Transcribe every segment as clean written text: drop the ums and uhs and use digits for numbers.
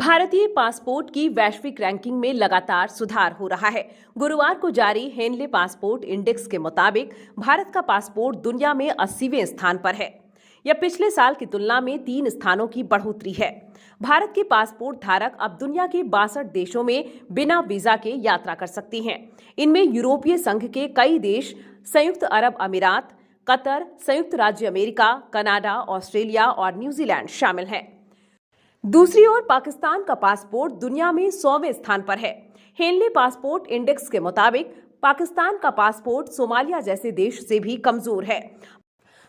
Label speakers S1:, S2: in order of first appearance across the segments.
S1: भारतीय पासपोर्ट की वैश्विक रैंकिंग में लगातार सुधार हो रहा है। गुरुवार को जारी हेनले पासपोर्ट इंडेक्स के मुताबिक भारत का पासपोर्ट दुनिया में 80वें स्थान पर है। यह पिछले साल की तुलना में 3 स्थानों की बढ़ोतरी है। भारत के पासपोर्ट धारक अब दुनिया के 62 देशों में बिना वीजा के यात्रा कर सकती हैं। इनमें यूरोपीय संघ के कई देश, संयुक्त अरब अमीरात, कतर, संयुक्त राज्य अमेरिका, कनाडा, ऑस्ट्रेलिया और न्यूजीलैंड शामिल हैं। दूसरी ओर पाकिस्तान का पासपोर्ट दुनिया में 100वें स्थान पर है। हेनले पासपोर्ट इंडेक्स के मुताबिक पाकिस्तान का पासपोर्ट सोमालिया जैसे देश से भी कमजोर है।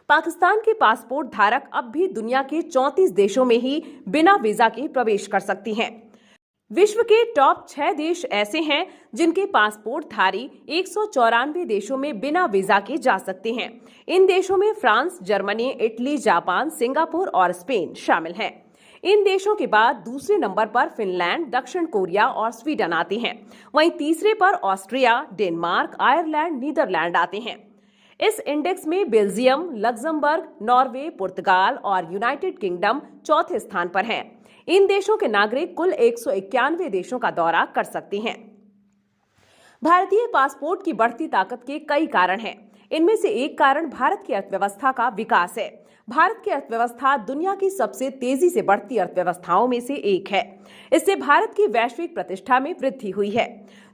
S1: पाकिस्तान के पासपोर्ट धारक अब भी दुनिया के 34 देशों में ही बिना वीजा के प्रवेश कर सकती हैं। विश्व के टॉप 6 देश ऐसे हैं जिनके पासपोर्ट धारी 194 देशों में बिना वीजा के जा सकते हैं। इन देशों में France, Germany, Italy, Japan, Singapore और स्पेन शामिल हैं। इन देशों के बाद दूसरे नंबर पर फिनलैंड, दक्षिण कोरिया और स्वीडन आते हैं। वहीं तीसरे पर ऑस्ट्रिया, डेनमार्क, आयरलैंड, नीदरलैंड आते हैं। इस इंडेक्स में बेल्जियम, लग्जमबर्ग, नॉर्वे, पुर्तगाल और यूनाइटेड किंगडम चौथे स्थान पर हैं। इन देशों के नागरिक कुल 191 देशों का दौरा कर सकते हैं। भारतीय पासपोर्ट की बढ़ती ताकत के कई कारण हैं। इनमें से एक कारण भारत की अर्थव्यवस्था का विकास है। भारत की अर्थव्यवस्था दुनिया की सबसे तेजी से बढ़ती अर्थव्यवस्थाओं में से एक है। इससे भारत की वैश्विक प्रतिष्ठा में वृद्धि हुई है।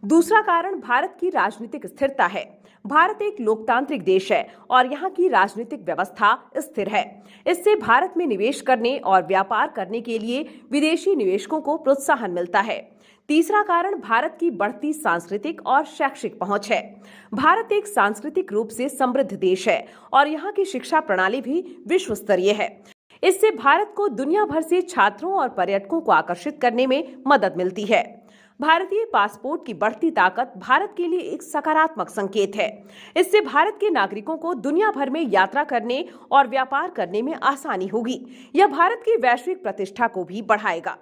S1: दूसरा कारण भारत की राजनीतिक स्थिरता है। भारत एक लोकतांत्रिक देश है और यहाँ की राजनीतिक व्यवस्था स्थिर है। इससे भारत में निवेश करने और व्यापार करने के लिए विदेशी निवेशकों को प्रोत्साहन मिलता है। तीसरा कारण भारत की बढ़ती सांस्कृतिक और शैक्षिक पहुंच है। भारत एक सांस्कृतिक रूप से समृद्ध देश है और यहाँ की शिक्षा प्रणाली भी विश्व स्तरीय है। इससे भारत को दुनिया भर से छात्रों और पर्यटकों को आकर्षित करने में मदद मिलती है। भारतीय पासपोर्ट की बढ़ती ताकत भारत के लिए एक सकारात्मक संकेत है। इससे भारत के नागरिकों को दुनिया भर में यात्रा करने और व्यापार करने में आसानी होगी। यह भारत की वैश्विक प्रतिष्ठा को भी बढ़ाएगा।